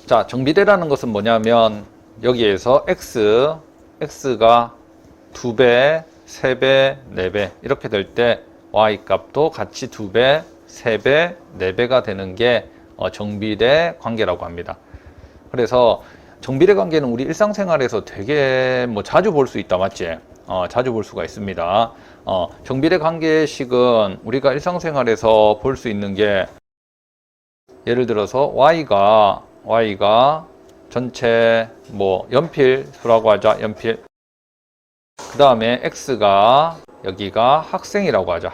자, 정비례라는 것은 뭐냐면 여기에서 x가 2배, 3배, 4배 이렇게 될 때 y 값도 같이 2배, 3배, 4배가 되는 게 정비례 관계라고 합니다. 그래서 정비례 관계는 우리 일상생활에서 되게 자주 볼 수 있다, 맞지? 자주 볼 수가 있습니다. 정비례 관계식은 우리가 일상생활에서 볼 수 있는 게 예를 들어서 y가 전체 연필수라고 하자, 연필. 그 다음에 x가 여기가 학생이라고 하죠,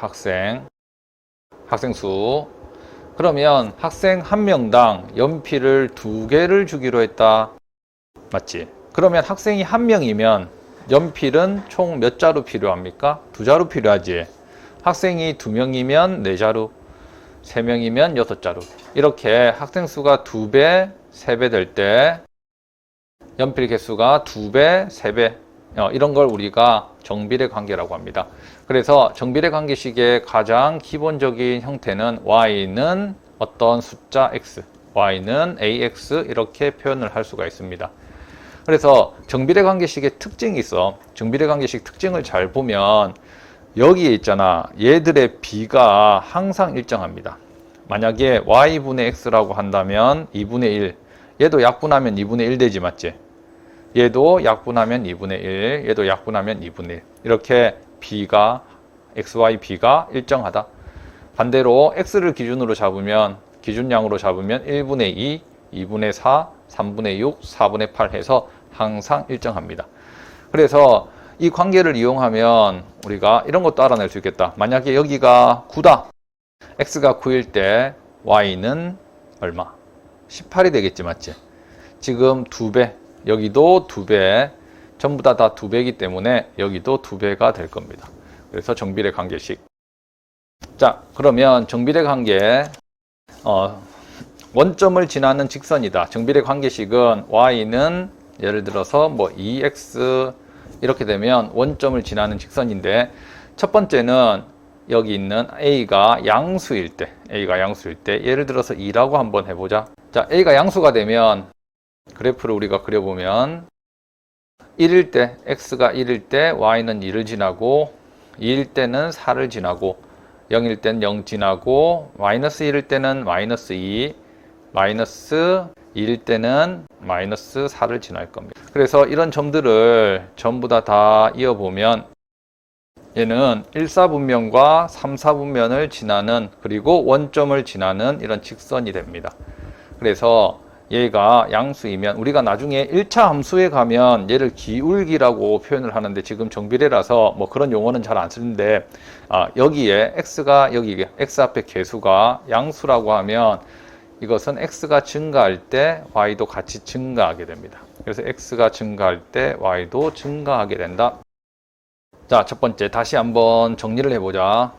학생수. 그러면 학생 한 명당 연필을 2개를 주기로 했다, 맞지? 그러면 학생이 한 명이면 연필은 총 몇 자루 필요합니까? 2자루 필요하지. 학생이 2명이면 4자루, 3명이면 6자루. 이렇게 학생 수가 2배, 3배 될 때 연필 개수가 2배, 3배 이런 걸 우리가 정비례 관계라고 합니다. 그래서 정비례 관계식의 가장 기본적인 형태는 y는 어떤 숫자 x, y는 ax 이렇게 표현을 할 수가 있습니다. 그래서 정비례 관계식의 특징이 있어. 정비례 관계식 특징을 잘 보면 여기에 있잖아. 얘들의 비가 항상 일정합니다. 만약에 y분의 x라고 한다면 2분의 1. 얘도 약분하면 2분의 1 되지, 맞지? 얘도 약분하면 2분의 1. 얘도 약분하면 2분의 1. 이렇게 b가, xy b가 일정하다. 반대로 x를 기준으로 잡으면, 기준량으로 잡으면 1분의 2, 2분의 4, 3분의 6, 4분의 8 해서 항상 일정합니다. 그래서 이 관계를 이용하면 우리가 이런 것도 알아낼 수 있겠다. 만약에 여기가 9다. x가 9일 때 y는 얼마? 18이 되겠지, 맞지? 지금 2배, 여기도 2배, 전부 다 2배이기 때문에 여기도 2배가 될 겁니다. 그래서 정비례 관계식. 자, 그러면 정비례 관계 원점을 지나는 직선이다. 정비례 관계식은 y는 예를 들어서 2x 이렇게 되면 원점을 지나는 직선인데, 첫 번째는 여기 있는 a가 양수일 때 예를 들어서 2라고 한번 해보자. 자, a가 양수가 되면 그래프를 우리가 그려보면 1일 때, x가 1일 때 y는 2를 지나고, 2일 때는 4를 지나고, 0일 때는 0 지나고, 마이너스 1일 때는 마이너스 2, 마이너스 2일 때는 마이너스 4를 지날 겁니다. 그래서 이런 점들을 전부 다 이어보면 얘는 1사분면과 3사분면을 지나는, 그리고 원점을 지나는 이런 직선이 됩니다. 그래서 얘가 양수이면 우리가 나중에 1차 함수에 가면 얘를 기울기라고 표현을 하는데, 지금 정비례라서 그런 용어는 잘 안 쓰는데, 여기에 x가 여기 x 앞에 개수가 양수라고 하면 이것은 x가 증가할 때 y도 같이 증가하게 됩니다. 그래서 x가 증가할 때 y도 증가하게 된다. 자, 첫 번째 다시 한번 정리를 해보자.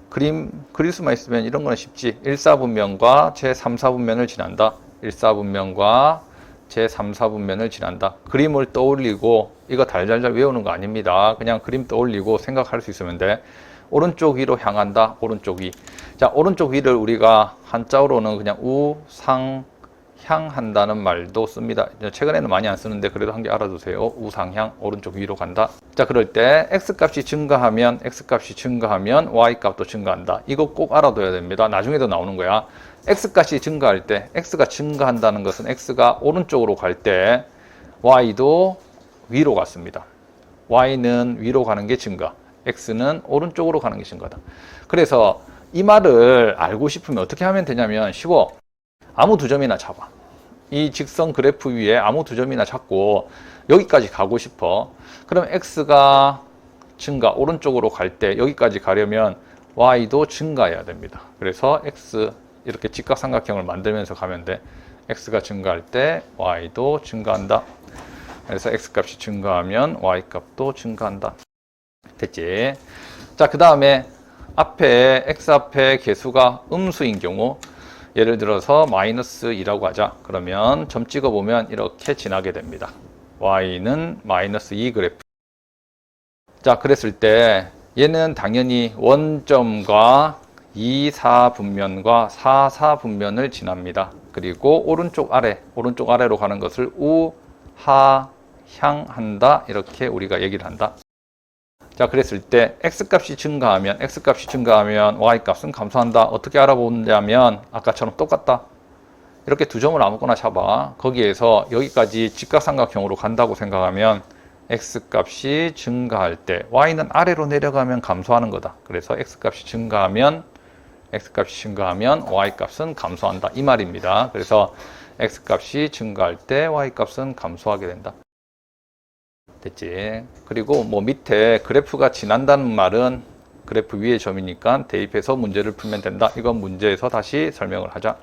그릴 수만 있으면 이런 거는 쉽지. 1사분면과 제3사분면을 지난다. 1사분면과 제3사분면을 지난다. 그림을 떠올리고, 이거 달달달 외우는 거 아닙니다. 그냥 그림 떠올리고 생각할 수 있으면 돼. 오른쪽 위로 향한다. 오른쪽 위. 자, 오른쪽 위를 우리가 한자어로는 그냥 우상향한다는 말도 씁니다. 최근에는 많이 안 쓰는데 그래도 한 개 알아두세요. 우상향, 오른쪽 위로 간다. 자, 그럴 때 x값이 증가하면 y값도 증가한다. 이거 꼭 알아둬야 됩니다. 나중에도 나오는 거야. x값이 증가할 때, x가 증가한다는 것은 x가 오른쪽으로 갈 때 y도 위로 갔습니다. y는 위로 가는 게 증가, x는 오른쪽으로 가는 게 증가다. 그래서 이 말을 알고 싶으면 어떻게 하면 되냐면 쉬워. 아무 두 점이나 잡아. 이 직선 그래프 위에 아무 두 점이나 잡고 여기까지 가고 싶어. 그럼 x가 증가, 오른쪽으로 갈 때 여기까지 가려면 y도 증가해야 됩니다. 그래서 x 이렇게 직각삼각형을 만들면서 가면 돼. x가 증가할 때 y도 증가한다. 그래서 x값이 증가하면 y값도 증가한다. 됐지? 자, 그 다음에 앞에 x 앞에 개수가 음수인 경우, 예를 들어서 마이너스 2라고 하자. 그러면 점 찍어보면 이렇게 지나게 됩니다. y는 마이너스 2 그래프. 자, 그랬을 때 얘는 당연히 원점과 2, 4분면과 4, 4분면을 지납니다. 그리고 오른쪽 아래로 가는 것을 우하향한다. 이렇게 우리가 얘기를 한다. 자, 그랬을 때 x값이 증가하면 y값은 감소한다. 어떻게 알아보냐면 아까처럼 똑같다. 이렇게 두 점을 아무거나 잡아. 거기에서 여기까지 직각삼각형으로 간다고 생각하면 x값이 증가할 때 y는 아래로 내려가면 감소하는 거다. 그래서 x값이 증가하면 y값은 감소한다. 이 말입니다. 그래서 x값이 증가할 때 y값은 감소하게 된다. 됐지? 그리고 뭐 밑에 그래프가 지난다는 말은 그래프 위의 점이니까 대입해서 문제를 풀면 된다. 이건 문제에서 다시 설명을 하자.